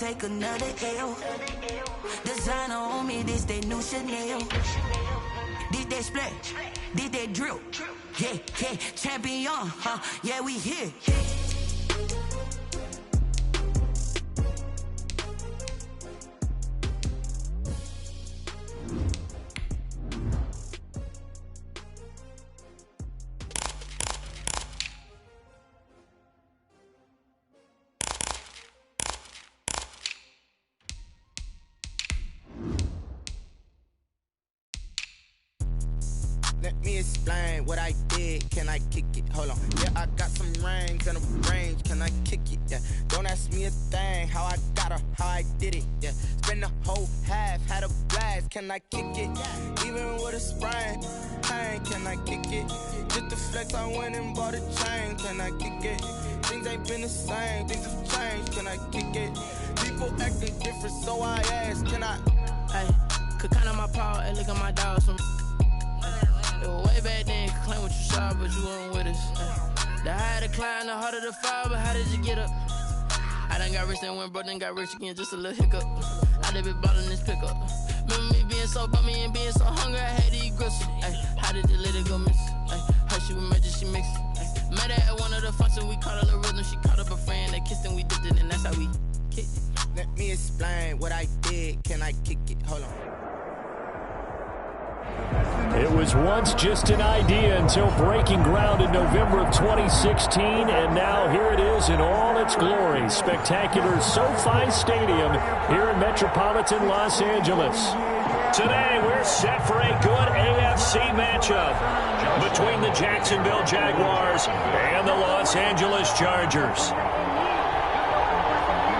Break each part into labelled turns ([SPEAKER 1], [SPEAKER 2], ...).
[SPEAKER 1] take another L. Designer on me, this they new Chanel. This they splash, this they drill. Yeah, yeah, champion, huh? Yeah, we here.
[SPEAKER 2] Let me explain what I did. Can I kick it? Hold on. Yeah, I got some rings and a range. Can I kick it? Yeah. Don't ask me a thing. How I got her, how I did it. Yeah. Spend the whole half, had a blast. Can I kick it? Even with a sprain, pain. Can I kick it? Just to flex, I went and bought a chain. Can I kick it? Things ain't been the same. Things have changed. Can I kick it? People acting different, so I ask. Can I?
[SPEAKER 3] Hey, could count on my power and look at my dogs from. Way back then, claim what you saw, but you weren't with us. The higher the climb, the harder the fall, but how did you get up? I done got rich and went broke, then got rich again, just a little hiccup. I done been ballin' this pickup. Remember me being so bummy and being so hungry, I had to eat gristle. How did you let it go miss? Her she was magic, she mixed it. Met her at one of the functions, we caught a little rhythm. She caught up a friend, they kissed and we dipped it, and that's how we kicked it.
[SPEAKER 2] Let me explain what I did. Can I kick it? Hold on.
[SPEAKER 4] It was once just an idea until breaking ground in November of 2016, and now here it is in all its glory. Spectacular SoFi Stadium here in metropolitan Los Angeles. Today we're set for a good AFC matchup between the Jacksonville Jaguars and the Los Angeles Chargers.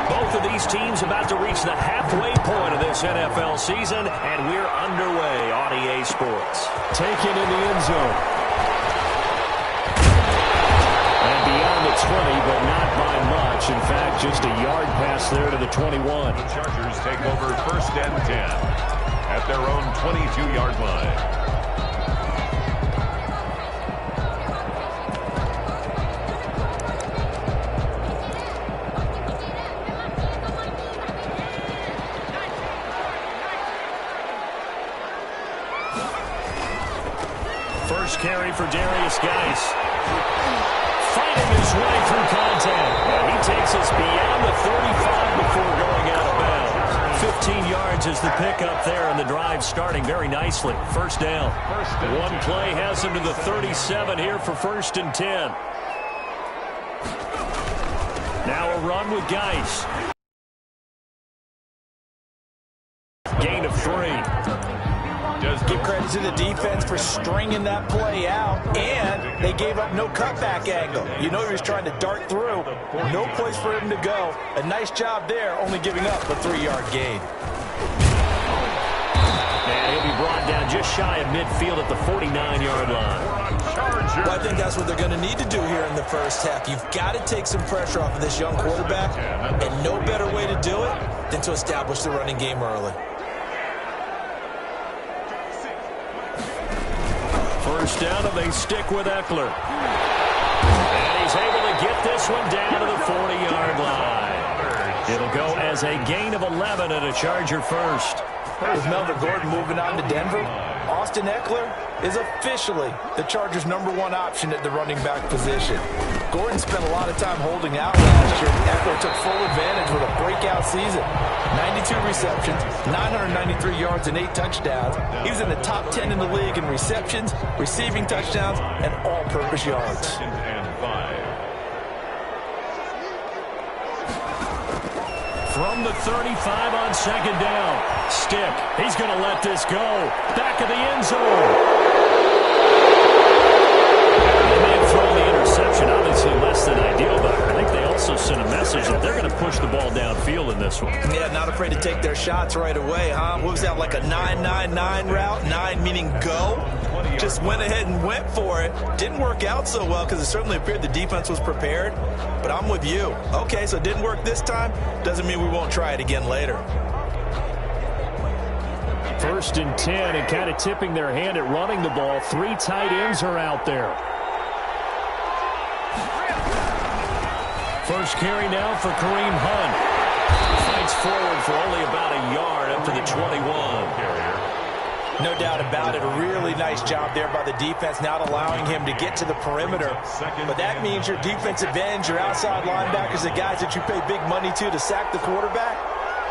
[SPEAKER 4] Both of these teams about to reach the halfway point of this NFL season, and we're underway on EA Sports. Taken in the end zone. And beyond the 20, but not by much. In fact, just a yard pass there to the 21.
[SPEAKER 5] The Chargers take over 1st and 10 at their own 22-yard line.
[SPEAKER 4] First carry for Darius Geis. Fighting his way through contact. And he takes us beyond the 35 before going out of bounds. 15 yards is the pickup there, and the drive starting very nicely. First down. One play has him to the 37 here for 1st and 10. Now a run with Geis. Gain of 3.
[SPEAKER 6] Give credit to the defense for stringing that play out, and they gave up no cutback angle. You know he was trying to dart through. No place for him to go. A nice job there, only giving up a 3-yard gain.
[SPEAKER 4] And he'll be brought down just shy of midfield at the 49-yard line.
[SPEAKER 6] Well, I think that's what they're going to need to do here in the first half. You've got to take some pressure off of this young quarterback, and no better way to do it than to establish the running game early.
[SPEAKER 4] First down, and they stick with Eckler. And he's able to get this one down to the 40-yard line. It'll go as a gain of 11 and a Charger first.
[SPEAKER 6] With Melvin Gordon moving on to Denver, Austin Eckler is officially the Chargers' #1 option at the running back position. Gordon spent a lot of time holding out last year. Eckler took full advantage with a breakout season. 92 receptions, 993 yards, and 8 touchdowns. He was in the top 10 in the league in receptions, receiving touchdowns, and all-purpose yards.
[SPEAKER 4] From the 35 on 2nd down. Stick. He's going to let this go. Back of the end zone. They may have thrown the interception. Obviously less than ideal, but I think they also sent a message that they're going to push the ball downfield in this one.
[SPEAKER 6] Yeah, not afraid to take their shots right away, huh? What was that, like a 9-9-9 route? 9 meaning go? Just went ahead and went for it. Didn't work out so well because it certainly appeared the defense was prepared. But I'm with you. Okay, so it didn't work this time. Doesn't mean we won't try it again later.
[SPEAKER 4] 1st and 10, and kind of tipping their hand at running the ball. 3 tight ends are out there. First carry now for Kareem Hunt. Gets forward for only about a yard up to the 21.
[SPEAKER 6] No doubt about it. A really nice job there by the defense, not allowing him to get to the perimeter. But that means your defensive ends, your outside linebackers, the guys that you pay big money to sack the quarterback,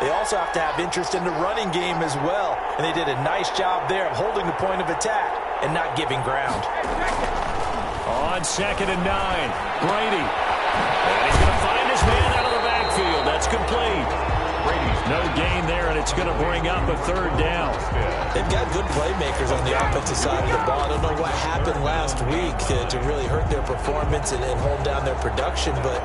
[SPEAKER 6] they also have to have interest in the running game as well. And they did a nice job there of holding the point of attack and not giving ground.
[SPEAKER 4] On 2nd and 9, Brady. And he's going to find his man out of the backfield. That's complete. No gain there, and it's going to bring up a 3rd down.
[SPEAKER 6] They've got good playmakers on the offensive side of the ball. I don't know what happened last week to really hurt their performance and hold down their production, but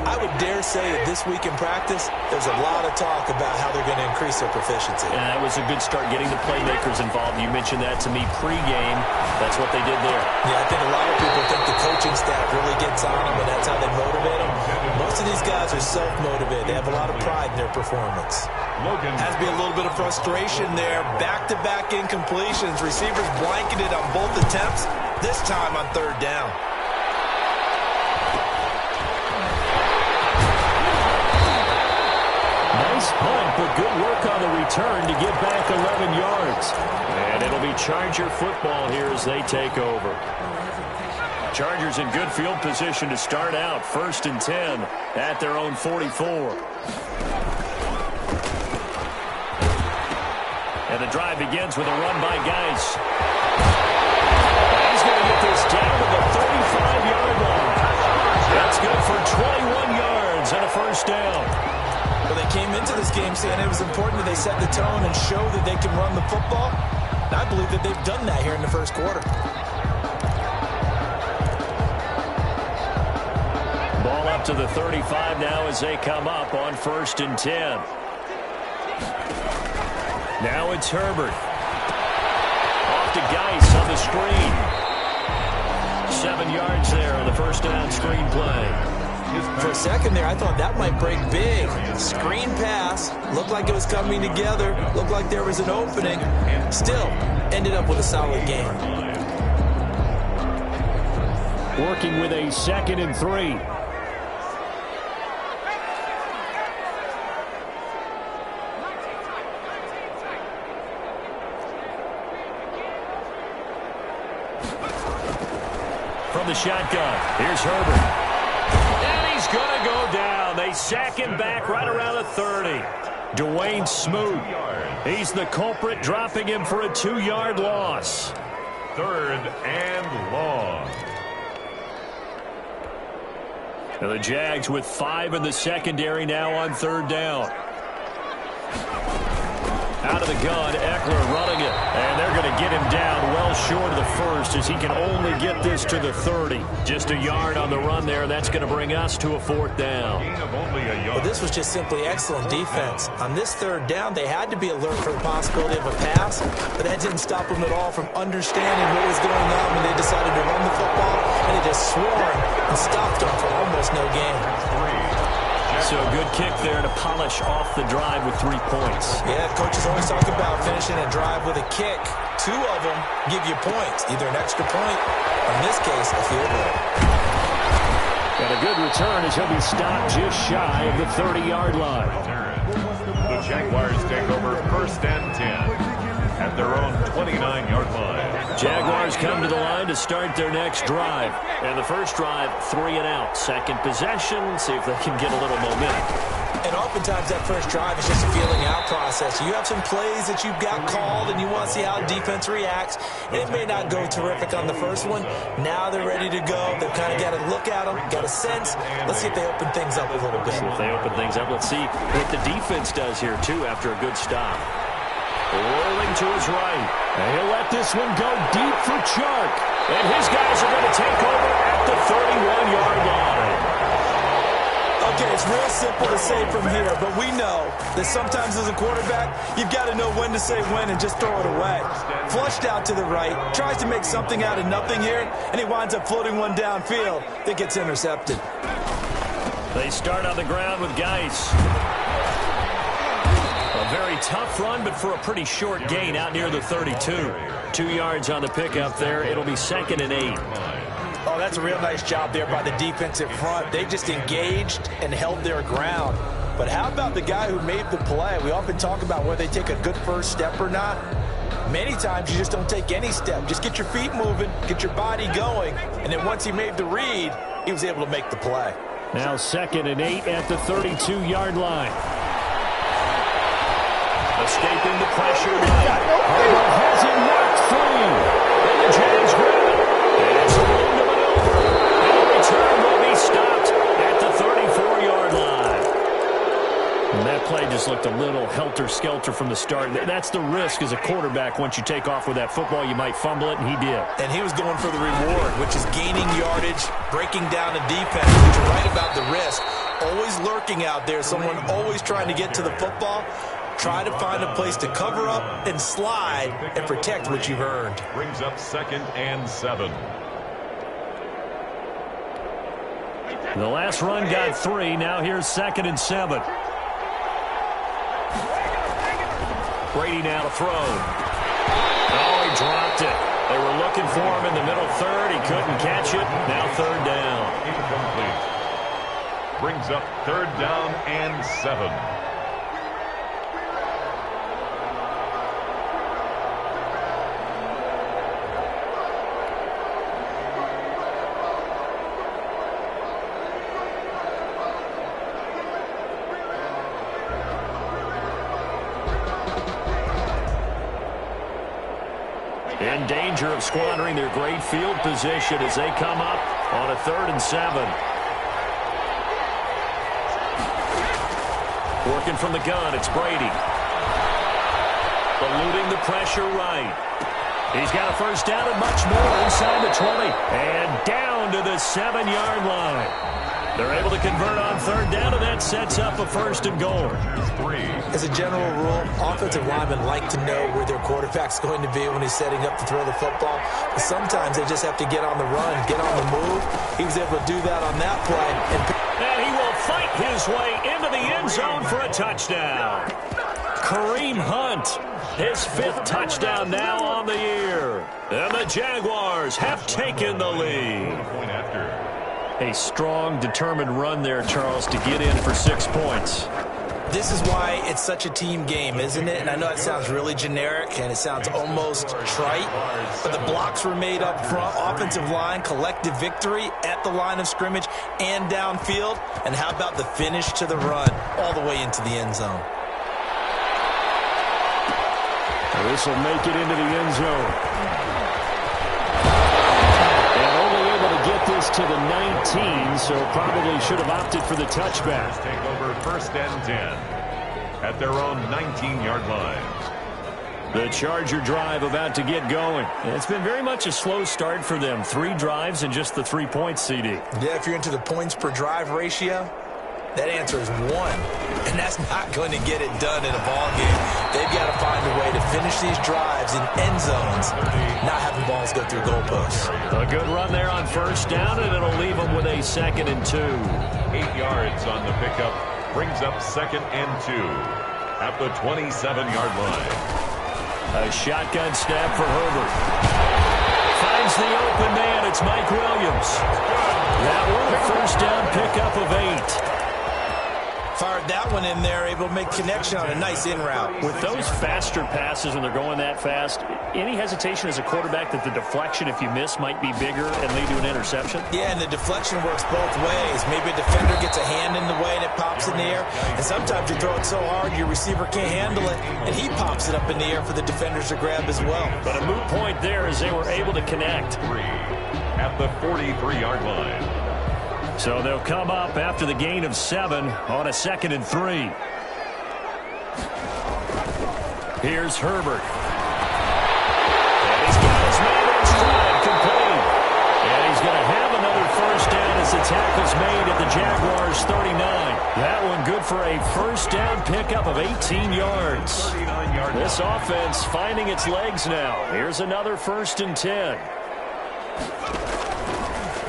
[SPEAKER 6] I would dare say that this week in practice, there's a lot of talk about how they're going to increase their proficiency.
[SPEAKER 4] And that was a good start, getting the playmakers involved. You mentioned that to me pregame. That's what they did there.
[SPEAKER 6] Yeah, I think a lot of people think the coaching staff really gets on them, and that's how they motivate them. Most of these guys are self-motivated. They have a lot of pride in their performance. Has to be a little bit of frustration there. Back-to-back incompletions. Receivers blanketed on both attempts, this time on 3rd down.
[SPEAKER 4] Nice punt, but good work on the return to get back 11 yards. And it'll be Charger football here as they take over. Chargers in good field position to start out. 1st and 10 at their own 44. And the drive begins with a run by Geis. He's going to get this down to the 35-yard line. That's good for 21 yards and a 1st down.
[SPEAKER 6] Well, they came into this game saying it was important that they set the tone and show that they can run the football. And I believe that they've done that here in the 1st quarter.
[SPEAKER 4] Ball up to the 35 now as they come up on 1st and 10. Now it's Herbert. Off to Geis on the screen. 7 yards there on the 1st down screen play.
[SPEAKER 6] For a second there, I thought that might break big. Screen pass. Looked like it was coming together. Looked like there was an opening. Still, ended up with a solid game.
[SPEAKER 4] Working with a 2nd and 3. From the shotgun, here's Herbert. And he's going to go down. They sack him back right around the 30. Dwayne Smoot, he's the culprit, dropping him for a 2-yard loss.
[SPEAKER 5] 3rd and long.
[SPEAKER 4] And the Jags with 5 in the secondary now on 3rd down. Out of the gun, Eckler running it. And they're going to get him down well short of the 1st as he can only get this to the 30. Just a yard on the run there. That's going to bring us to a 4th down.
[SPEAKER 6] Well, this was just simply excellent defense. On this 3rd down, they had to be alert for the possibility of a pass, but that didn't stop them at all from understanding what was going on when they decided to run the football, and they just swarmed and stopped them for almost no gain.
[SPEAKER 4] So a good kick there to polish off the drive with 3 points.
[SPEAKER 6] Yeah, coaches always talk about finishing a drive with a kick. 2 of them give you points, either an extra point, or in this case, a field goal.
[SPEAKER 4] And a good return as he'll be stopped just shy of the 30-yard line.
[SPEAKER 5] The Jaguars take over 1st and 10 at their own 29-yard line.
[SPEAKER 4] Jaguars come to the line to start their next drive. And the first drive, 3 and out. Second possession, see if they can get a little momentum.
[SPEAKER 6] And oftentimes that first drive is just a feeling out process. You have some plays that you've got called and you want to see how defense reacts. It may not go terrific on the first one. Now they're ready to go. They've kind of got to look at them, got a sense. Let's see if they open things up a little bit.
[SPEAKER 4] If they open things up, let's see what the defense does here, too, after a good stop. Rolling to his right. And he'll let this one go deep for Chark. And his guys are going to take over at the 31-yard line.
[SPEAKER 6] Okay, it's real simple to say from here, but we know that sometimes as a quarterback, you've got to know when to say when and just throw it away. Flushed out to the right, tries to make something out of nothing here, and he winds up floating one downfield that gets intercepted.
[SPEAKER 4] They start on the ground with Geis. A very tough run, but for a pretty short gain out near the 32. 2 yards on the pickup there. It'll be 2nd and 8.
[SPEAKER 6] Oh, that's a real nice job there by the defensive front. They just engaged and held their ground. But how about the guy who made the play? We often talk about whether they take a good first step or not. Many times you just don't take any step. Just get your feet moving, get your body going, and then once he made the read, he was able to make the play.
[SPEAKER 4] Now 2nd and 8 at the 32-yard line. Escaping the pressure. Herbert has it knocked free. And the Jags grab it. And it's a little maneuver. And the return will be stopped at the 34-yard line. And that play just looked a little helter-skelter from the start. That's the risk as a quarterback. Once you take off with that football, you might fumble it, and he did.
[SPEAKER 6] And he was going for the reward, which is gaining yardage, breaking down a defense. But you're right about the risk. Always lurking out there, someone always trying to get to the football. Try to find a place to cover up and slide and protect what you've earned.
[SPEAKER 5] Brings up 2nd and 7.
[SPEAKER 4] The last run got 3. Now here's 2nd and 7. Brady now to throw. Oh, he dropped it. They were looking for him in the middle third. He couldn't catch it. Now 3rd down.
[SPEAKER 5] Incomplete. Brings up 3rd down and 7.
[SPEAKER 4] In danger of squandering their great field position as they come up on a 3rd and 7. Working from the gun, it's Brady. Eluding the pressure right. He's got a first down and much more inside the 20. And down to the 7-yard line. They're able to convert on 3rd down, and that sets up a 1st and goal.
[SPEAKER 6] As a general rule, offensive linemen like to know where their quarterback's going to be when he's setting up to throw the football. But sometimes they just have to get on the run, get on the move. He was able to do that on that play.
[SPEAKER 4] And he will fight his way into the end zone for a touchdown. Kareem Hunt, his 5th touchdown now on the year. And the Jaguars have taken the lead. A strong, determined run there, Charles, to get in for 6 points.
[SPEAKER 6] This is why it's such a team game, isn't it? And I know it sounds really generic and it sounds almost trite, but the blocks were made up front, offensive line, collective victory at the line of scrimmage and downfield. And how about the finish to the run all the way into the end zone?
[SPEAKER 4] This will make it into the end zone. Get this to the 19, so probably should have opted for the touchback.
[SPEAKER 5] Take over 1st and 10 at their own 19-yard line.
[SPEAKER 4] The Charger drive about to get going. It's been very much a slow start for them. 3 drives and just the 3 points, CD.
[SPEAKER 6] Yeah, if you're into the points per drive ratio, that answer is 1. And that's not going to get it done in a ball game. They've got to find a way to finish these drives in end zones, not having balls go through goalposts.
[SPEAKER 4] A good run there on 1st down, and it'll leave them with a 2nd and 2.
[SPEAKER 5] 8 yards on the pickup. Brings up 2nd and 2 at the 27-yard line.
[SPEAKER 4] A shotgun snap for Herbert. Finds the open man. It's Mike Williams. That one a 1st down pickup of 8.
[SPEAKER 6] Fired that one in there, able to make connection on a nice in route.
[SPEAKER 4] With those faster passes when they're going that fast, any hesitation as a quarterback that the deflection, if you miss, might be bigger and lead to an interception?
[SPEAKER 6] Yeah, and the deflection works both ways. Maybe a defender gets a hand in the way and it pops in the air. And sometimes you throw it so hard your receiver can't handle it, and he pops it up in the air for the defenders to grab as well.
[SPEAKER 4] But a moot point there as they were able to connect.
[SPEAKER 5] 3 at the 43-yard line.
[SPEAKER 4] So they'll come up after the gain of 7 on a 2nd and 3. Here's Herbert. And he's got his man in stride, complete. And he's going to have another 1st down as the tackle's made at the Jaguars' 39. That one good for a 1st down pickup of 18 yards. This offense finding its legs now. Here's another 1st and 10.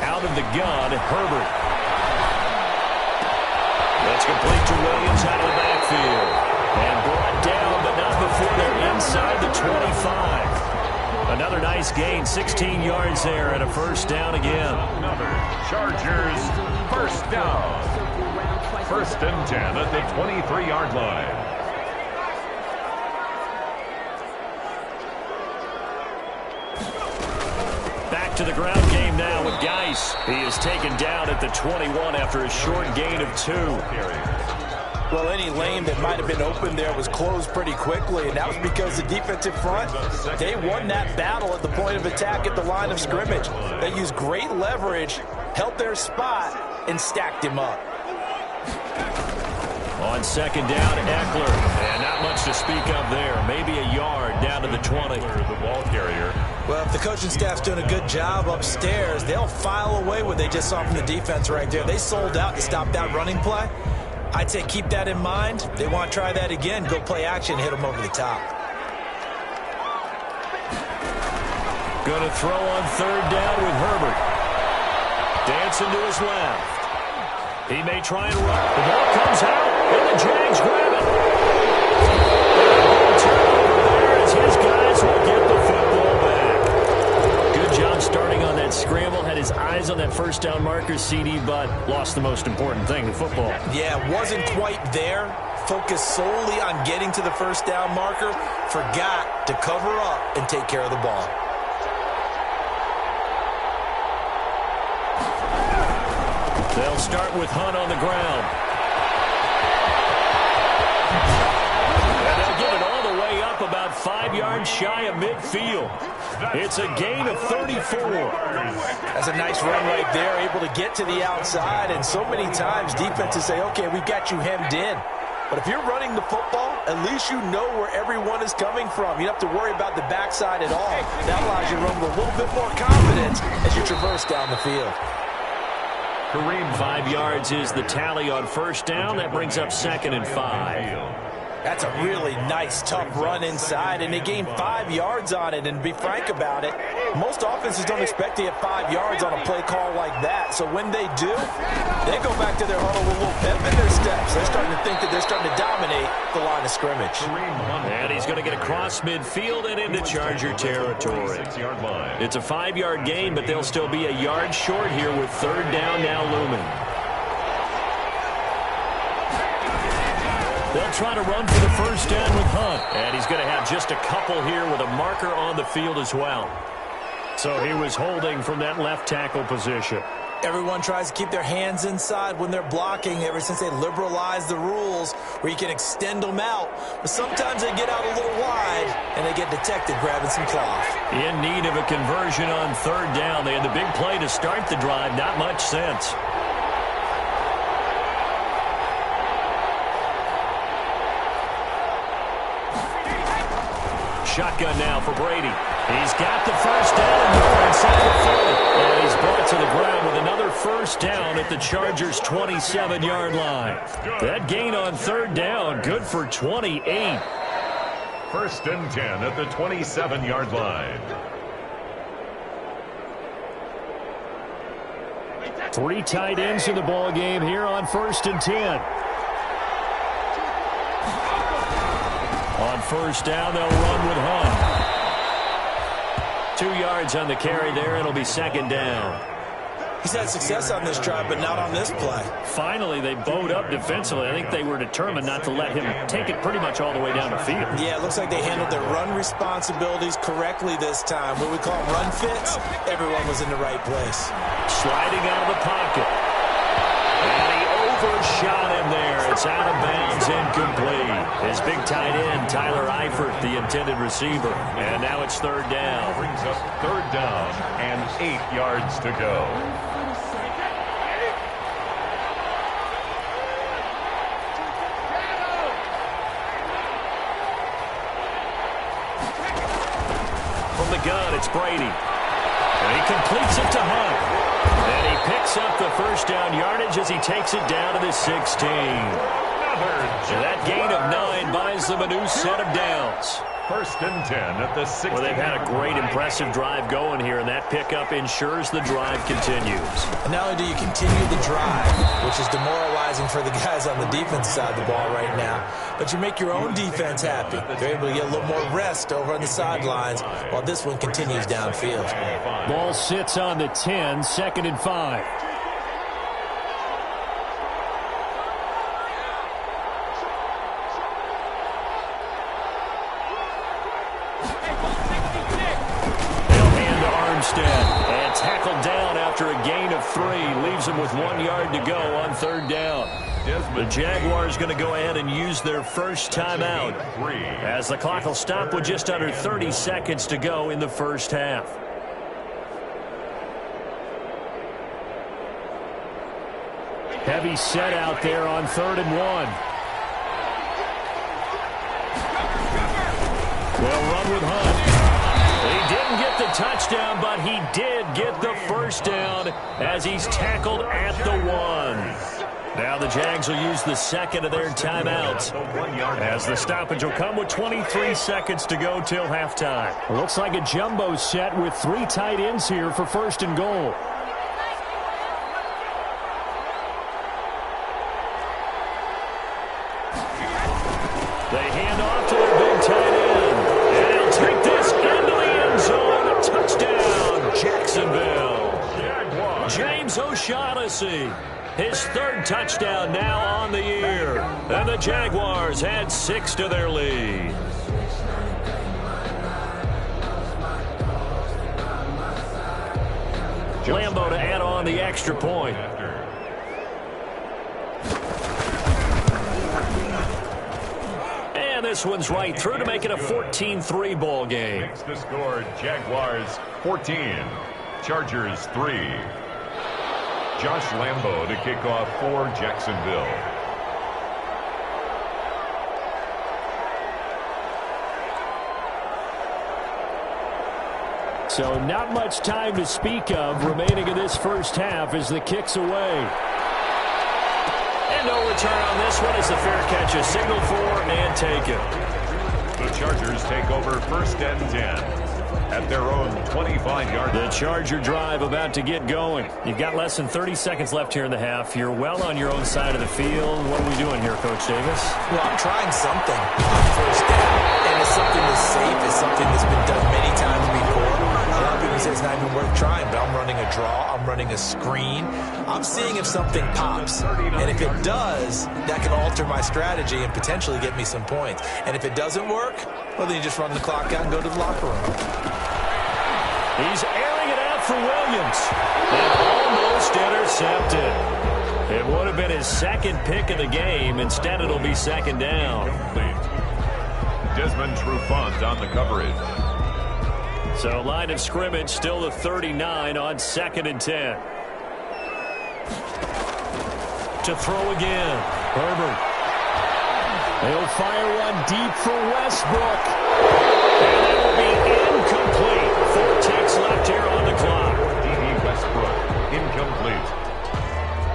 [SPEAKER 4] Out of the gun, Herbert. That's complete to Williams out of the backfield. And brought down, but not before they're inside the 25. Another nice gain, 16 yards there, and a 1st down again.
[SPEAKER 5] Another Chargers 1st down. First and 10 at the 23-yard line.
[SPEAKER 4] Back to the ground game now with Geis. He is taken down at the 21 after a short gain of 2.
[SPEAKER 6] Well, any lane that might have been open there was closed pretty quickly, and that was because the defensive front, they won that battle at the point of attack at the line of scrimmage. They used great leverage, held their spot, and stacked him up.
[SPEAKER 4] On second down, Eckler. And not much to speak of there. Maybe a yard down to the 20.
[SPEAKER 5] The ball carrier.
[SPEAKER 6] Well, if the coaching staff's doing a good job upstairs, they'll file away what they just saw from the defense right there. They sold out to stop that running play. I'd say keep that in mind. They want to try that again. Go play action, hit them over the top.
[SPEAKER 4] Going to throw on third down with Herbert. Dancing to his left. He may try and run. The ball comes out, and the Jags grab it. Turnover there as his guys will get the football back. Good job starting on that scramble. Had his eyes on that first down marker, CD, but lost the most important thing, the football.
[SPEAKER 6] Yeah, wasn't quite there. Focused solely on getting to the first down marker. Forgot to cover up and take care of the ball.
[SPEAKER 4] They'll start with Hunt on the ground. And they'll get it all the way up about 5 yards shy of midfield. It's a gain of 34.
[SPEAKER 6] That's a nice run right there, able to get to the outside. And so many times defenses say, okay, we've got you hemmed in. But if you're running the football, at least you know where everyone is coming from. You don't have to worry about the backside at all. That allows you to run with a little bit more confidence as you traverse down the field.
[SPEAKER 4] Kareem, 5 yards is the tally on first down. That brings up second and 5.
[SPEAKER 6] That's a really nice, tough run inside, and they gained 5 yards on it. And to be frank about it, most offenses don't expect to get 5 yards on a play call like that. So when they do, they go back to their huddle with a little pep in their steps. They're starting to think that they're starting to dominate the line of scrimmage.
[SPEAKER 4] And he's going to get across midfield and into Charger territory. It's a 5-yard gain, but they'll still be a yard short here with third down now looming. They'll try to run for the first down with Hunt. And he's going to have just a couple here with a marker on the field as well. So he was holding from that left tackle position.
[SPEAKER 6] Everyone tries to keep their hands inside when they're blocking ever since they liberalized the rules where you can extend them out. But sometimes they get out a little wide and they get detected grabbing some cloth.
[SPEAKER 4] In need of a conversion on third down. They had the big play to start the drive. Not much sense. Shotgun now for Brady. He's got the first down and more inside the 40. And he's brought to the ground with another first down at the Chargers' 27-yard line. That gain on third down, good for 28.
[SPEAKER 5] First and 10 at the 27-yard line.
[SPEAKER 4] 3 tight ends in the ball game here on first and 10. On first down, they'll run with Hunt. 2 yards on the carry there. It'll be second down.
[SPEAKER 6] He's had success on this drive, but not on this play.
[SPEAKER 4] Finally, they bowed up defensively. I think they were determined not to let him take it pretty much all the way down the field.
[SPEAKER 6] Yeah, it looks like they handled their run responsibilities correctly this time. What we call run fits, everyone was in the right place.
[SPEAKER 4] Sliding out of the pocket. And he overshot him there. It's out of bounds, incomplete. His big tight end, Tyler Eifert, the intended receiver. And now it's third down.
[SPEAKER 5] Brings up third down and 8 yards to go.
[SPEAKER 4] From the gun, it's Brady. And he completes it to Hunt. And he picks up the first down yardage as he takes it down to the 16. So that gain of 9 buys them a new set of downs.
[SPEAKER 5] First and 10 at the 16.
[SPEAKER 4] Well, they've had a great, impressive drive going here, and that pickup ensures the drive continues.
[SPEAKER 6] And not only do you continue the drive, which is demoralizing for the guys on the defense side of the ball right now, but you make your own defense happy. They're able to get a little more rest over on the sidelines while this one continues downfield.
[SPEAKER 4] Ball sits on the 10, second and 5. Armstead. And tackled down after a gain of 3. Leaves him with 1 yard to go on 3rd down. The Jaguars going to go ahead and use their first timeout as the clock will stop with just under 30 seconds to go in the first half. Heavy set out there on 3rd and 1. They'll run with Hunt. He didn't get the touchdown, but he did get the first down as he's tackled at the 1. Now the Jags will use the second of their timeouts as the stoppage will come with 23 seconds to go till halftime. It looks like a jumbo set with 3 tight ends here for 1st and goal. They hand off to their big tight end. And he'll take this into the end zone. Touchdown, Jacksonville. James O'Shaughnessy. His 3rd touchdown now on the year. And the Jaguars add 6 to their lead. Lambo to add on the extra point. And this one's right through to make it a 14-3 ball game.
[SPEAKER 5] Makes the score Jaguars 14, Chargers 3. Josh Lambo to kick off for Jacksonville.
[SPEAKER 4] So not much time to speak of remaining in this first half as the kick's away. And no return on this one as the fair catch is signaled for and taken.
[SPEAKER 5] The Chargers take over 1st and 10. At their own 25-yard.
[SPEAKER 4] The Charger drive about to get going. You've got less than 30 seconds left here in the half. You're well on your own side of the field. What are we doing here, Coach Davis?
[SPEAKER 6] Well, I'm trying something on 1st down. And it's something that's safe. It's something that's been done many times before. A lot of people say it's not even worth trying, but I'm running a draw. I'm running a screen. I'm seeing if something pops. And if it does, that can alter my strategy and potentially get me some points. And if it doesn't work, well, then you just run the clock out and go to the locker room.
[SPEAKER 4] He's airing it out for Williams. And almost intercepted. It would have been his 2nd pick of the game. Instead, it'll be 2nd down.
[SPEAKER 5] Desmond Trufant on the coverage.
[SPEAKER 4] So line of scrimmage still the 39 on 2nd and 10. To throw again. Herbert. They'll fire one deep for Westbrook. And it will be incomplete. 4 ticks left here on the clock.
[SPEAKER 5] D.B. Westbrook, incomplete.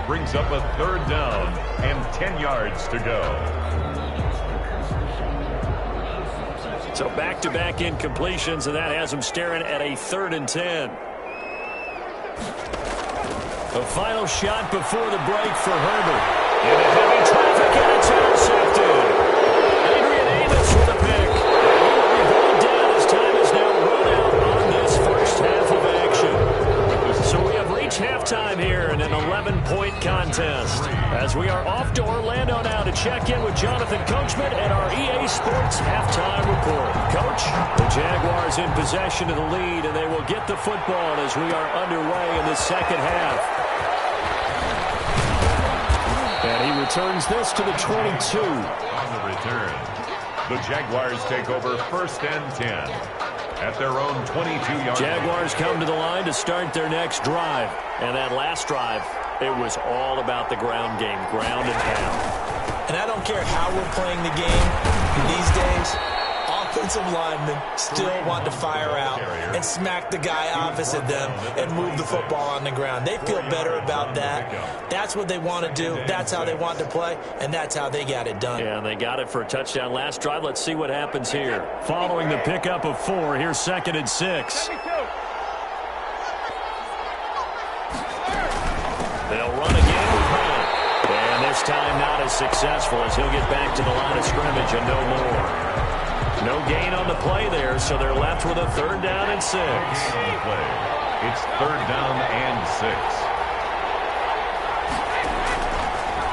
[SPEAKER 5] Brings up a 3rd down and 10 yards to go.
[SPEAKER 4] So back-to-back incompletions, and that has him staring at a 3rd and 10. The final shot before the break for Herbert. In a heavy traffic, and it's intercepted. Adrian Amos with a pick. And he will be brought down as time is now run out on this first half of action. So we have reached halftime here in an 11-point contest. As we are off to Orlando now to check in with Jonathan Coachman at our EA Sports Halftime Report. Coach, the Jaguars in possession of the lead, and they will get the football as we are underway in the second half. And he returns this to the 22.
[SPEAKER 5] On the return, the Jaguars take over 1st and 10 at their own 22-yard.
[SPEAKER 4] Jaguars come to the line to start their next drive. And that last drive, it was all about the ground game, ground and pound.
[SPEAKER 6] And I don't care how we're playing the game these days. Offensive linemen still want to fire out and smack the guy opposite them and move the football on the ground. They feel better about that. That's what they want to do. That's how they want to play, and that's how they got it done.
[SPEAKER 4] Yeah, and they got it for a touchdown last drive. Let's see what happens here. Following the pickup of 4, here's 2nd and 6. They'll run again with Hunt. And this time not as successful as he'll get back to the line of scrimmage and no more. No gain on the play there, so they're left with a 3rd down and 6.
[SPEAKER 5] It's 3rd down and 6.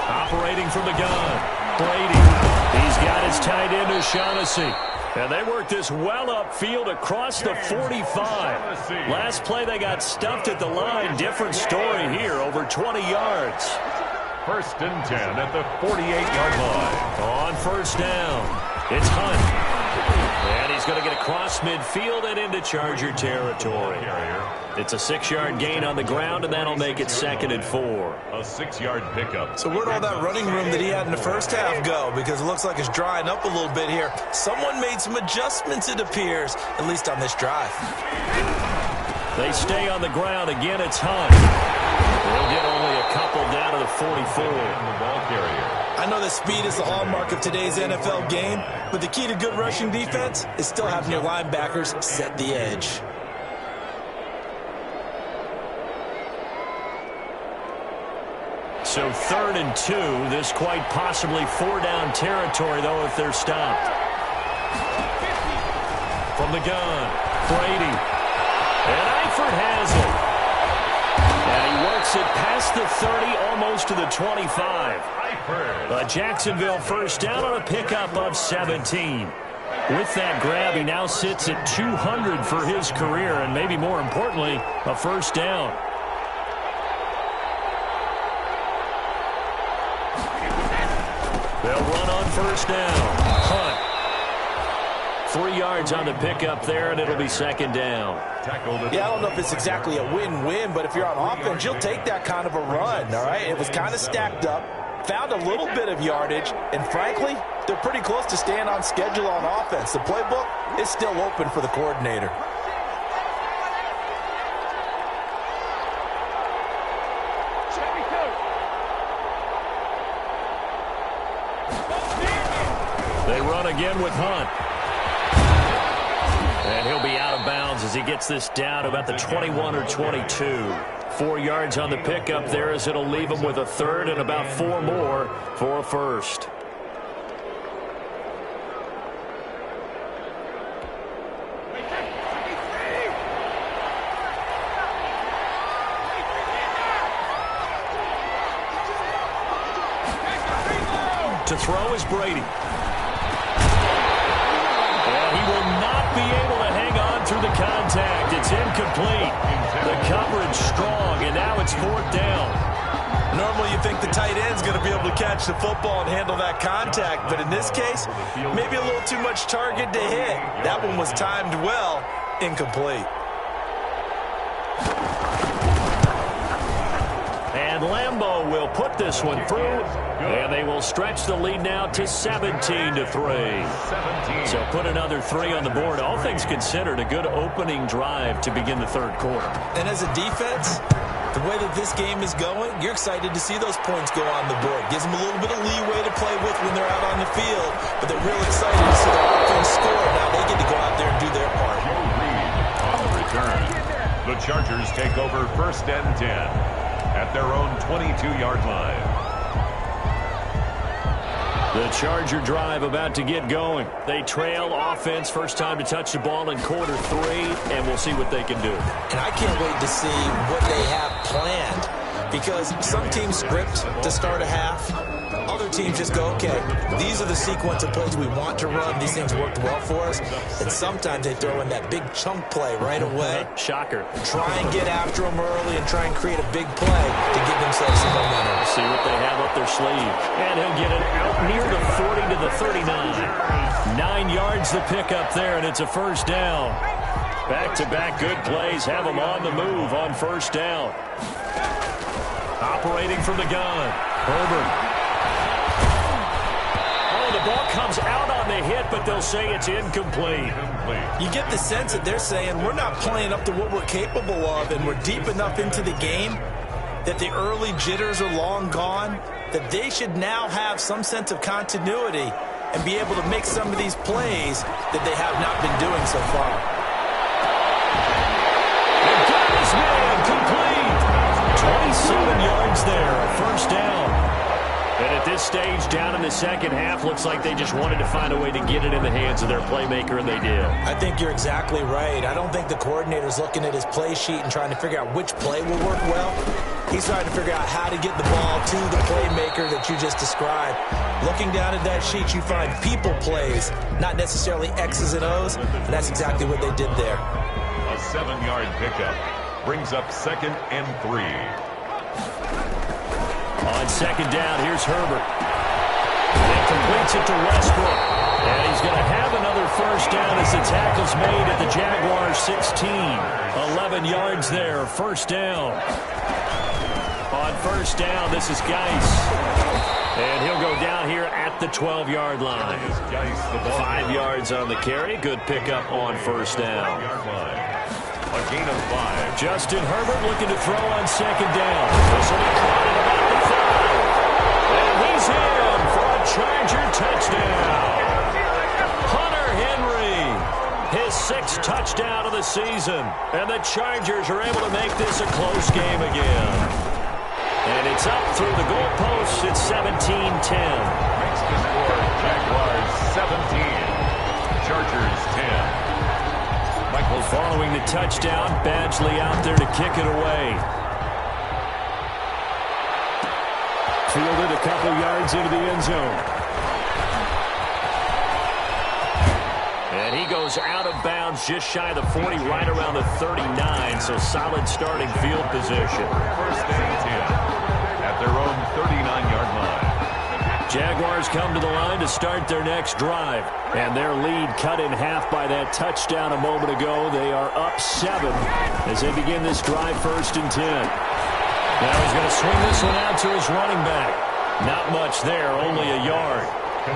[SPEAKER 4] Operating from the gun. Brady. He's got his tight end O'Shaughnessy. And they worked this well upfield across the 45. Last play they got stuffed at the line. Different story here, over 20 yards.
[SPEAKER 5] 1st and 10 at the 48-yard line.
[SPEAKER 4] On first down, it's Hunt. And he's going to get across midfield and into Charger territory. It's a 6-yard gain on the ground, and that'll make it 2nd and 4.
[SPEAKER 5] A 6-yard pickup.
[SPEAKER 6] So where'd all that running room that he had in the first half go? Because it looks like it's drying up a little bit here. Someone made some adjustments, it appears, at least on this drive.
[SPEAKER 4] They stay on the ground. Again, it's Hunt. They'll get only a couple down to the 44.
[SPEAKER 5] The ball carrier.
[SPEAKER 6] I know that speed is the hallmark of today's NFL game, but the key to good rushing defense is still having your linebackers set the edge.
[SPEAKER 4] So 3rd and 2. This quite possibly 4-down territory, though, if they're stopped. From the gun, Brady. And Eifert has it. And he works it past the 30, almost to the 25. A Jacksonville first down on a pickup of 17. With that grab, he now sits at 200 for his career, and maybe more importantly, a first down. They'll run on first down. Hunt. 3 yards on the pickup there, and it'll be 2nd down.
[SPEAKER 6] Yeah, I don't know if it's exactly a win-win, but if you're on offense, you'll take that kind of a run, all right? It was kind of stacked up, found a little bit of yardage, and frankly, they're pretty close to staying on schedule on offense. The playbook is still open for the coordinator.
[SPEAKER 4] They run again with Hunt. And he'll be out of bounds as he gets this down to about the 21 or 22. 4 yards on the pickup there as it'll leave him with a 3rd and about 4 more for a first. To throw is Brady. And he will not be able to hang on through the contact. It's incomplete. The coverage strong, and now it's 4th down.
[SPEAKER 6] Normally you think the tight end's going to be able to catch the football and handle that contact, but in this case, maybe a little too much target to hit. That one was timed well, incomplete.
[SPEAKER 4] And Lambeau will put this one through, and they will stretch the lead now to 17-3. So put another 3 on the board. All things considered, a good opening drive to begin the 3rd quarter.
[SPEAKER 6] And as a defense, the way that this game is going, you're excited to see those points go on the board. Gives them a little bit of leeway to play with when they're out on the field, but they're real excited to see their offense score. Now they get to go out there and do their part.
[SPEAKER 5] On the return, the Chargers take over 1st and 10. At their own 22-yard line.
[SPEAKER 4] The Charger drive about to get going. They trail offense, first time to touch the ball in quarter 3, and we'll see what they can do.
[SPEAKER 6] And I can't wait to see what they have planned, because some teams script to start a half. Other teams just go, okay, these are the sequence of plays we want to run. These things worked well for us. And sometimes they throw in that big chunk play right away.
[SPEAKER 4] Shocker.
[SPEAKER 6] Try and get after them early and try and create a big play to give themselves some momentum.
[SPEAKER 4] See what they have up their sleeve. And he'll get it out near the 40 to the 39. 9 yards to pick up there, and it's a first down. Back-to-back good plays have them on the move on first down. Operating from the gun, Herbert. The ball comes out on the hit, but they'll say it's incomplete.
[SPEAKER 6] You get the sense that they're saying we're not playing up to what we're capable of, and we're deep enough into the game that the early jitters are long gone, that they should now have some sense of continuity and be able to make some of these plays that they have not been doing so far.
[SPEAKER 4] And got his man complete. 27 yards there, first down. And at this stage, down in the second half, looks like they just wanted to find a way to get it in the hands of their playmaker, and they did.
[SPEAKER 6] I think you're exactly right. I don't think the coordinator's looking at his play sheet and trying to figure out which play will work well. He's trying to figure out how to get the ball to the playmaker that you just described. Looking down at that sheet, you find people plays, not necessarily X's and O's, and that's exactly what they did there.
[SPEAKER 5] A 7-yard pickup brings up 2nd and 3.
[SPEAKER 4] On second down, here's Herbert. And completes it to Westbrook. And he's going to have another first down as the tackle's made at the Jaguars 16. 11 yards there, first down. On first down, this is Geis. And he'll go down here at the 12-yard line. 5 yards on the carry. Good pickup on first down.
[SPEAKER 5] A gain of 5.
[SPEAKER 4] Justin Herbert looking to throw on second down. This will be caught at about the 5. And he's in for a Charger touchdown. Hunter Henry, his 6th touchdown of the season. And the Chargers are able to make this a close game again. And it's up through the goalposts. It's 17-10.
[SPEAKER 5] Makes the score Jaguars 17. Chargers 10.
[SPEAKER 4] Michael following the touchdown. Badgley out there to kick it away. Fielded a couple yards into the end zone. And he goes out of bounds just shy of the 40, right around the 39. So solid starting field position.
[SPEAKER 5] 1st and 10 at their own 39-yard line.
[SPEAKER 4] Jaguars come to the line to start their next drive. And their lead cut in half by that touchdown a moment ago. They are up 7 as they begin this drive 1st and 10. Now he's going to swing this one out to his running back. Not much there, only a yard.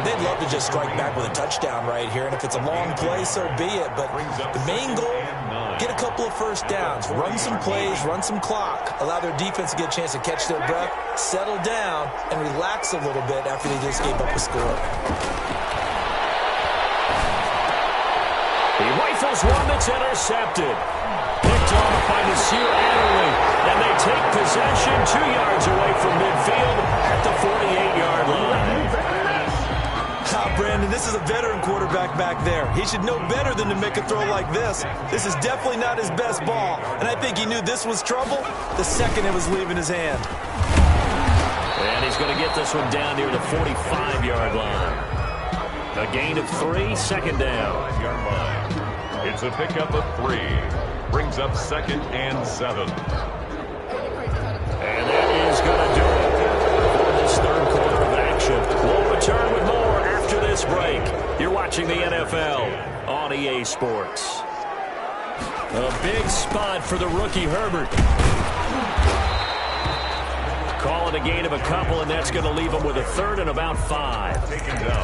[SPEAKER 6] They'd love to just strike back with a touchdown right here, and if it's a long play, so be it. But the main goal, get a couple of first downs, run some plays, run some clock, allow their defense to get a chance to catch their breath, settle down, and relax a little bit after they just gave up a score.
[SPEAKER 4] He rifles one that's intercepted. Picked off by Nasir Adderley, and they take possession 2 yards away from midfield at the 48-yard line.
[SPEAKER 6] Brandon, this is a veteran quarterback back there. He should know better than to make a throw like this. This is definitely not his best ball, and I think he knew this was trouble the second it was leaving his hand.
[SPEAKER 4] And he's going to get this one down near the 45-yard line. A gain of 3, second down.
[SPEAKER 5] 5-yard line. It's a pickup of 3. Brings up 2nd and 7.
[SPEAKER 4] And that is going to do it for this third quarter of action. We'll return with more after this break. You're watching the NFL on EA Sports. A big spot for the rookie Herbert. Call it a gain of a couple, and that's going to leave them with a 3rd and about 5.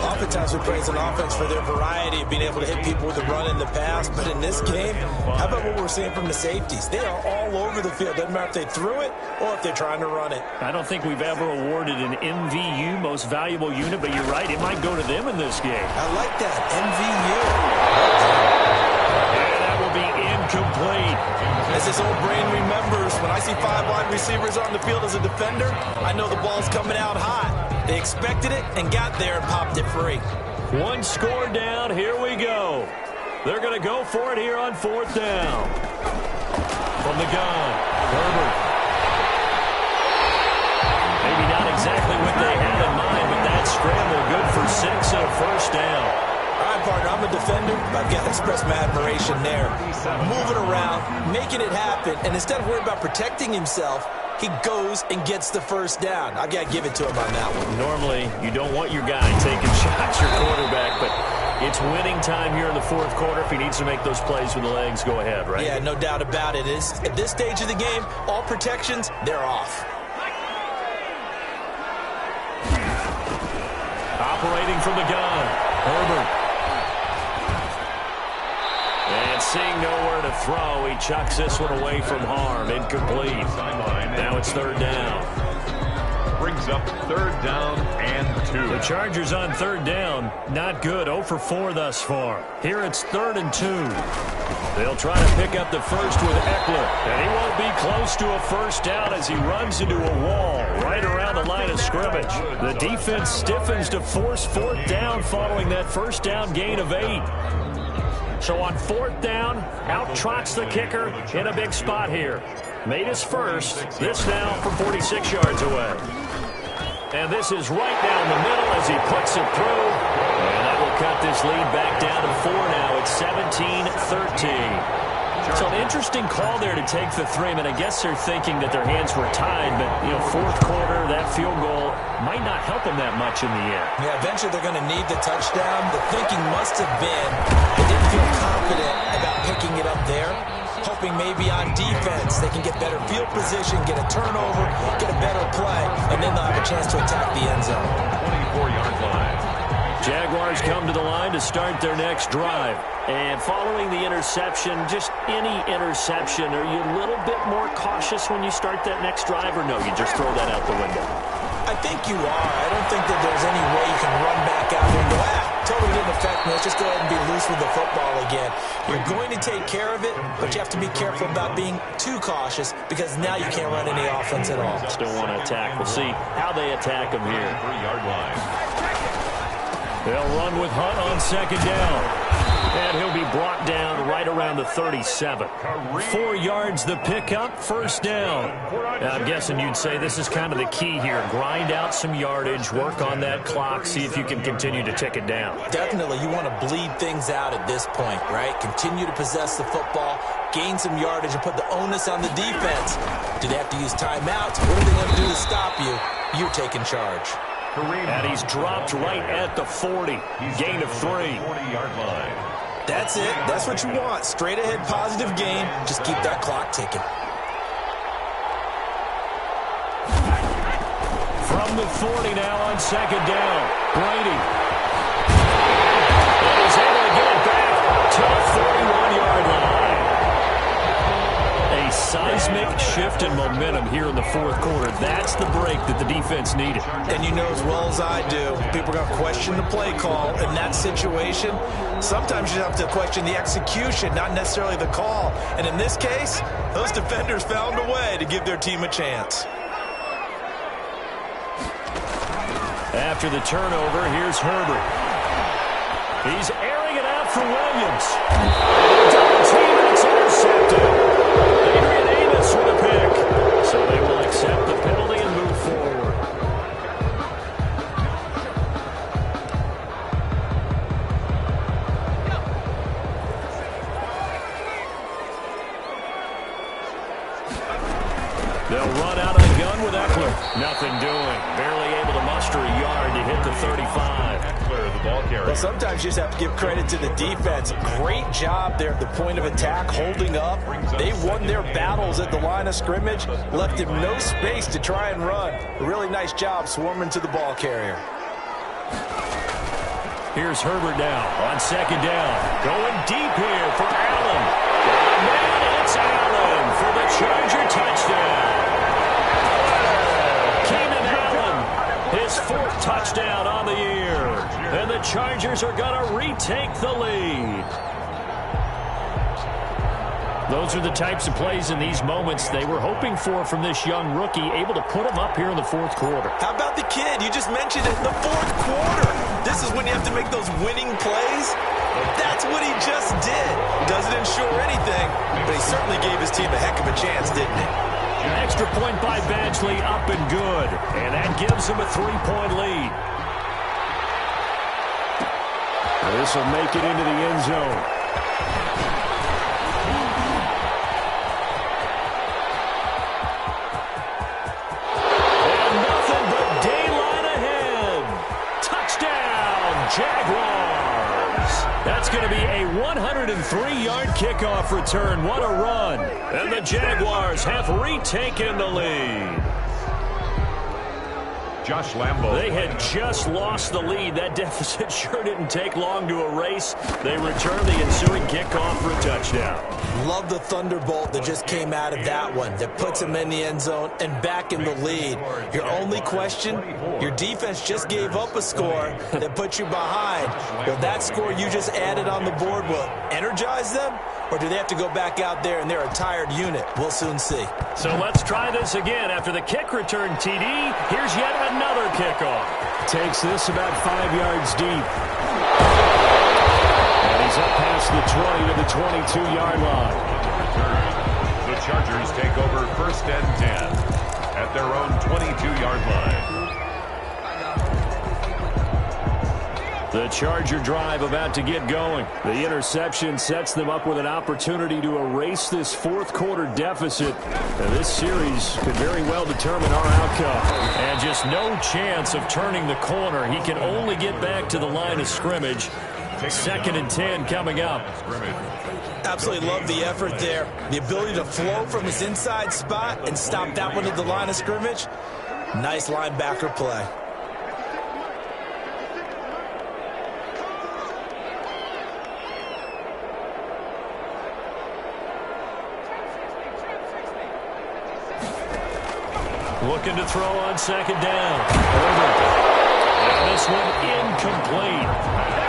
[SPEAKER 6] Oftentimes we praise an offense for their variety of being able to hit people with the run and the pass, but in this game, how about what we're seeing from the safeties? They are all over the field. Doesn't matter if they threw it or if they're trying to run it.
[SPEAKER 4] I don't think we've ever awarded an MVU, most valuable unit, but you're right, it might go to them in this game.
[SPEAKER 6] I like that, MVU.
[SPEAKER 4] And that will be incomplete.
[SPEAKER 6] As his old brain remembers, when I see 5 wide receivers on the field as a defender, I know the ball's coming out hot. They expected it and got there and popped it free.
[SPEAKER 4] 1 score down, here we go. They're going to go for it here on 4th down. From the gun, Herbert. Maybe not exactly what they had in mind, but that scramble good for 6 and a first down.
[SPEAKER 6] All right, partner, I'm a defender, but I've got to express my admiration there. Moving around, making it happen, and instead of worrying about protecting himself, he goes and gets the first down. I've got to give it to him on that one.
[SPEAKER 4] Normally, you don't want your guy taking shots, your quarterback, but it's winning time here in the 4th quarter. If he needs to make those plays with the legs, go ahead, right?
[SPEAKER 6] Yeah, no doubt about it. At this stage of the game, all protections, they're off.
[SPEAKER 4] Operating from the gun, Herbert. And seeing nowhere to throw, he chucks this one away from harm. Incomplete. Now it's 3rd down.
[SPEAKER 5] brings up 3rd down and 2.
[SPEAKER 4] The Chargers on 3rd down. Not good. 0 for 4 thus far. Here it's 3rd and 2. They'll try to pick up the first with Eckler. And he won't be close to a first down as he runs into a wall right around the line of scrimmage. The defense stiffens to force 4th down following that first down gain of 8. So on 4th down, out trots the kicker in a big spot here. Made his first. This now from 46 yards away. And this is right down the middle as he puts it through. And that will cut this lead back down to 4 now. It's 17-13. So an interesting call there to take the 3. I mean, I guess they're thinking that their hands were tied, but, 4th quarter, that field goal might not help them that much in the end.
[SPEAKER 6] Yeah, eventually they're going to need the touchdown. The thinking must have been they didn't feel confident about picking it up there, hoping maybe on defense they can get better field position, get a turnover, get a better play, and then they'll have a chance to attack the end zone.
[SPEAKER 5] 24-yard line.
[SPEAKER 4] Jaguars come to the line to start their next drive. And following the interception, just any interception, are you a little bit more cautious when you start that next drive, or no, you just throw that out the window?
[SPEAKER 6] I think you are. I don't think that there's any way you can run back out there and go, totally didn't affect me. Let's just go ahead and be loose with the football again. You're going to take care of it, but you have to be careful about being too cautious because now you can't run any offense at all.
[SPEAKER 4] Still want to attack. We'll see how they attack them here.
[SPEAKER 5] 3-yard line.
[SPEAKER 4] They'll run with Hunt on 2nd down. And he'll be brought down right around the 37. 4 yards the pickup, 1st down. Now, I'm guessing you'd say this is kind of the key here. Grind out some yardage, work on that clock, see if you can continue to tick it down.
[SPEAKER 6] Definitely, you want to bleed things out at this point, right? Continue to possess the football, gain some yardage, and put the onus on the defense. Do they have to use timeouts? What are they going to do to stop you? You're taking charge.
[SPEAKER 4] And he's dropped right at the 40. Gain of 3.
[SPEAKER 5] 40-yard line.
[SPEAKER 6] That's it. That's what you want. Straight ahead positive gain. Just keep that clock ticking.
[SPEAKER 4] From the 40 now on 2nd down. Brady. And he's able to get it back to the 41-yard line. A seismic shift in momentum here in the 4th quarter. That's the break that the defense needed.
[SPEAKER 6] And you know as well as I do, people are going to question the play call in that situation. Sometimes you have to question the execution, not necessarily the call. And in this case, those defenders found a way to give their team a chance.
[SPEAKER 4] After the turnover, here's Herbert. He's airing it out for Williams. Double team, and it's intercepted. Adrian Amos with a pick. So they will accept the penalty and move forward. They'll run out of the gun with Eckler. Nothing doing. Barely able to muster a yard to hit the 35.
[SPEAKER 5] Eckler, the ball carrier.
[SPEAKER 6] Well, sometimes you just have to give credit to the defense. Great job there at the point of attack, holding up. They won their battles at the line of scrimmage, left him no space to try and run. A really nice job swarming to the ball carrier.
[SPEAKER 4] Here's Herbert now on 2nd down. Going deep here for Allen. And it's Allen for the Charger touchdown. Keenan Allen, his 4th touchdown on the year. And the Chargers are going to retake the lead. Those are the types of plays in these moments they were hoping for from this young rookie, able to put him up here in the 4th quarter.
[SPEAKER 6] How about the kid? You just mentioned it, the 4th quarter. This is when you have to make those winning plays. That's what he just did. Doesn't ensure anything, but he certainly gave his team a heck of a chance, didn't he?
[SPEAKER 4] An extra point by Badgley, up and good. And that gives him a 3-point lead. This will make it into the end zone. And nothing but daylight ahead. Touchdown, Jaguars. That's going to be a 103-yard kickoff return. What a run. And the Jaguars have retaken the lead.
[SPEAKER 5] Josh Lambo.
[SPEAKER 4] They had just lost the lead. That deficit sure didn't take long to erase. They return the ensuing kickoff for a touchdown.
[SPEAKER 6] Love the thunderbolt that just came out of that one that puts him in the end zone and back in the lead. Your only question, your defense just gave up a score that put you behind. Will that score you just added on the board will energize them? Or do they have to go back out there and they're a tired unit? We'll soon see.
[SPEAKER 4] So let's try this again. After the kick return TD, here's yet another kickoff. Takes this about 5 yards deep. And he's up past the 20 to the 22-yard line.
[SPEAKER 5] The Chargers take over 1st and 10 at their own 22-yard line.
[SPEAKER 4] The Charger drive about to get going. The interception sets them up with an opportunity to erase this fourth quarter deficit. And this series could very well determine our outcome. And just no chance of turning the corner. He can only get back to the line of scrimmage. 2nd and 10 coming up.
[SPEAKER 6] Absolutely love the effort there. The ability to flow from his inside spot and stop that one at the line of scrimmage. Nice linebacker play.
[SPEAKER 4] Looking to throw on 2nd down. And this one incomplete.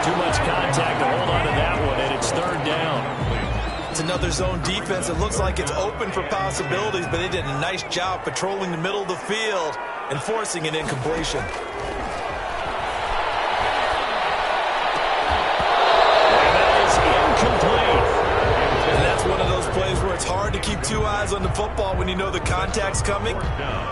[SPEAKER 4] Too much contact to hold on to that one, and it's 3rd down.
[SPEAKER 6] It's another zone defense. It looks like it's open for possibilities, but they did a nice job patrolling the middle of the field and forcing an incompletion.
[SPEAKER 4] And that is incomplete.
[SPEAKER 6] And that's one of those plays where it's hard to keep 2 eyes on the football when you know the contact's coming,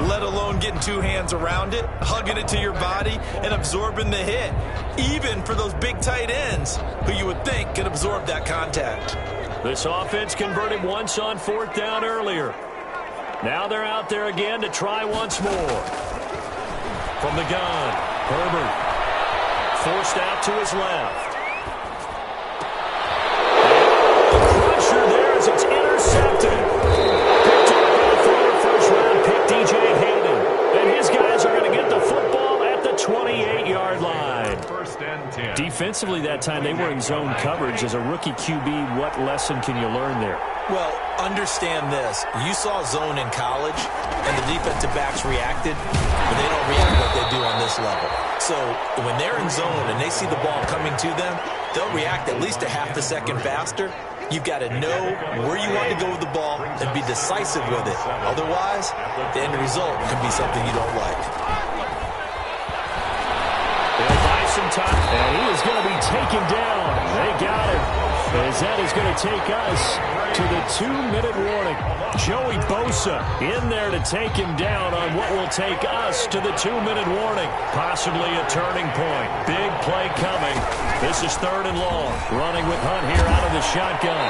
[SPEAKER 6] let alone getting 2 hands around it, hugging it to your body, and absorbing the hit, even for those big tight ends who you would think can absorb that contact.
[SPEAKER 4] This offense converted once on 4th down earlier. Now they're out there again to try once more. From the gun, Herbert forced out to his left. It's intercepted. Picked up by the former first-round pick, DJ Hayden. And his guys are going to get the football at the 28-yard line.
[SPEAKER 5] 1st and 10.
[SPEAKER 4] Defensively that time, they were in zone coverage. As a rookie QB, what lesson can you learn there?
[SPEAKER 6] Well, understand this. You saw zone in college, and the defensive backs reacted, but they don't react like they do on this level. So when they're in zone and they see the ball coming to them, they'll react at least a half a second faster. You've got to know where you want to go with the ball and be decisive with it. Otherwise, the end result can be something you don't like.
[SPEAKER 4] They'll buy some time, and he is going to be taken down. They got him. As that is going to take us to the 2-minute warning. Joey Bosa in there to take him down on what will take us to the 2-minute warning. Possibly a turning point. Big play coming. This is 3rd and long. Running with Hunt here out of the shotgun.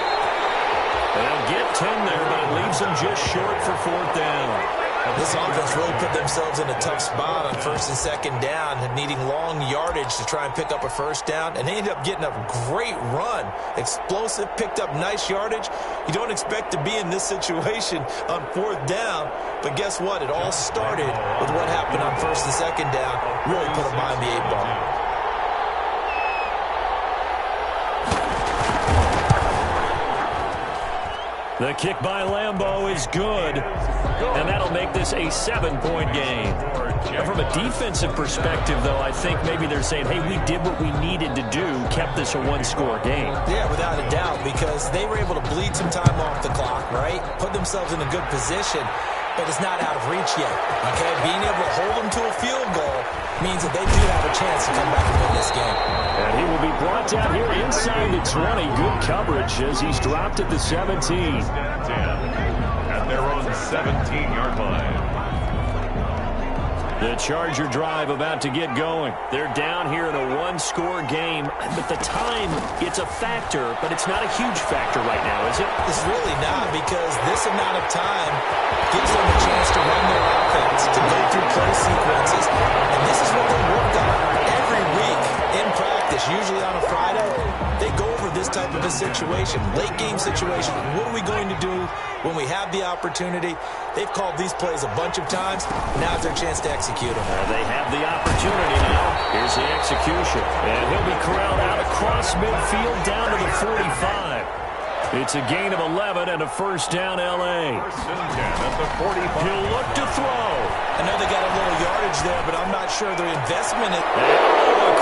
[SPEAKER 4] They'll get 10 there, but it leaves them just short for 4th down.
[SPEAKER 6] This offense really put themselves in a tough spot on 1st and 2nd down, needing long yardage to try and pick up a 1st down, and they ended up getting a great run. Explosive, picked up nice yardage. You don't expect to be in this situation on 4th down, but guess what? It all started with what happened on 1st and 2nd down. Really put them behind the 8 ball.
[SPEAKER 4] The kick by Lambo is good, and that'll make this a 7-point game. And from a defensive perspective, though, I think maybe they're saying, hey, we did what we needed to do, kept this a 1-score game.
[SPEAKER 6] Yeah, without a doubt, because they were able to bleed some time off the clock, right? Put themselves in a good position, but it's not out of reach yet, okay? Being able to hold them to a field goal means that they do have a chance to come back and win this game.
[SPEAKER 4] And he will be brought down here inside the 20. Good coverage as he's dropped at the 17.
[SPEAKER 5] At their own 17-yard line.
[SPEAKER 4] The Charger drive about to get going. They're down here in a 1-score game, but the time, it's a factor, but it's not a huge factor right now, is it?
[SPEAKER 6] It's really not, because this amount of time gives them a chance to run their offense, to go through play sequences, and this is what they work on every week in practice. Usually on a Friday, they go over this type of a situation, late game situation. What are we going to do when we have the opportunity? They've called these plays a bunch of times. Now's their chance to execute them.
[SPEAKER 4] They have the opportunity now. Here's the execution. And he'll be corralled out across midfield down to the 45. It's a gain of 11 and a first down, L.A. He'll look to throw.
[SPEAKER 6] I know they got a little yardage there, but I'm not sure their investment.
[SPEAKER 4] A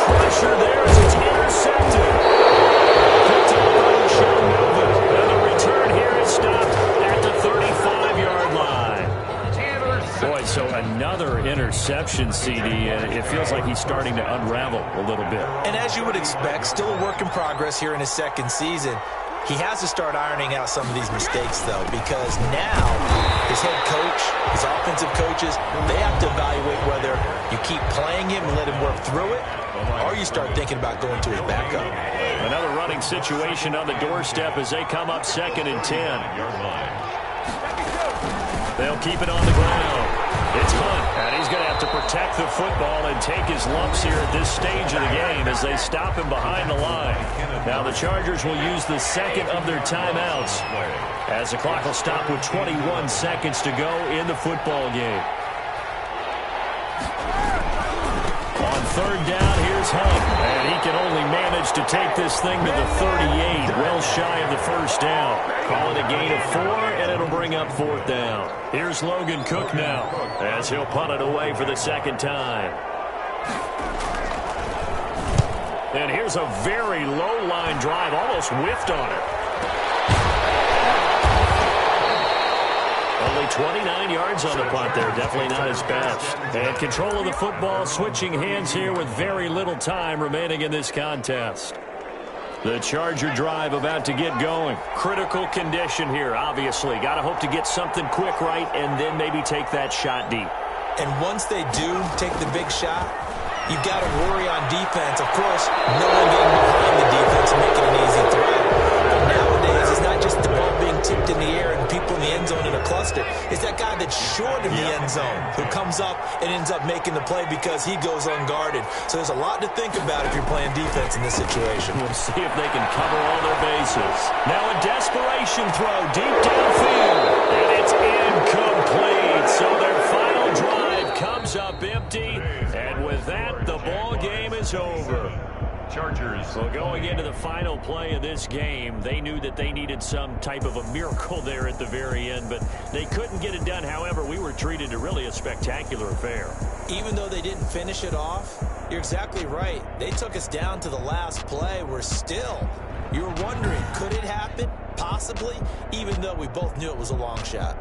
[SPEAKER 4] crusher there as it's intercepted. Picked up by Sean Melvin. And the return here is stopped at the 35-yard line. Boy, so another interception, CD, and it feels like he's starting to unravel a little bit.
[SPEAKER 6] And as you would expect, still a work in progress here in his second season. He has to start ironing out some of these mistakes, though, because now his head coach, his offensive coaches, they have to evaluate whether you keep playing him and let him work through it, or you start thinking about going to his backup.
[SPEAKER 4] Another running situation on the doorstep as they come up 2nd and 10. They'll keep it on the ground. It's Hunt, and he's going to have to protect the football and take his lumps here at this stage of the game as they stop him behind the line. Now the Chargers will use the second of their timeouts as the clock will stop with 21 seconds to go in the football game. On 3rd down, here's Hunt, and he can only manage to take this thing to the 38, well shy of the first down. Call it a gain of 4, and it'll bring up 4th down. Here's Logan Cook now as he'll punt it away for the second time. And here's a very low-line drive, almost whiffed on it. Only 29 yards on the punt there. Definitely not his best. And control of the football, switching hands here with very little time remaining in this contest. The Charger drive about to get going. Critical condition here, obviously. Got to hope to get something quick right and then maybe take that shot deep.
[SPEAKER 6] And once they do take the big shot, you've got to worry on defense. Of course, no one getting behind the defense and making an easy threat. But nowadays, it's not just the ball being tipped in the air and people in the end zone in a cluster. It's that guy that's short in the end zone who comes up and ends up making the play because he goes unguarded. So there's a lot to think about if you're playing defense in this situation.
[SPEAKER 4] We'll see if they can cover all their bases. Now a desperation throw deep downfield. And it's incomplete. So their final drive comes up empty. And with that, the ball game is over.
[SPEAKER 5] Chargers.
[SPEAKER 4] Well, going into the final play of this game, they knew that they needed some type of a miracle there at the very end, but they couldn't get it done. However, we were treated to really a spectacular affair.
[SPEAKER 6] Even though they didn't finish it off, you're exactly right. They took us down to the last play. We're still, you're wondering, could it happen? Possibly, even though we both knew it was a long shot.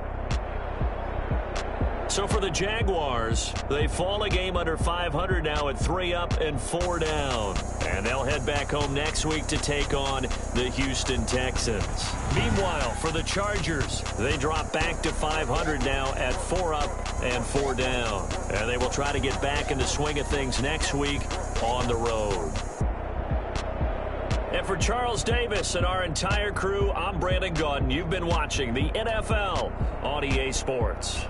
[SPEAKER 4] So for the Jaguars, they fall a game under 500 now at 3 up and 4 down. And they'll head back home next week to take on the Houston Texans. Meanwhile, for the Chargers, they drop back to 500 now at 4 up and 4 down. And they will try to get back in the swing of things next week on the road. And for Charles Davis and our entire crew, I'm Brandon Gaudin. You've been watching the NFL on EA Sports.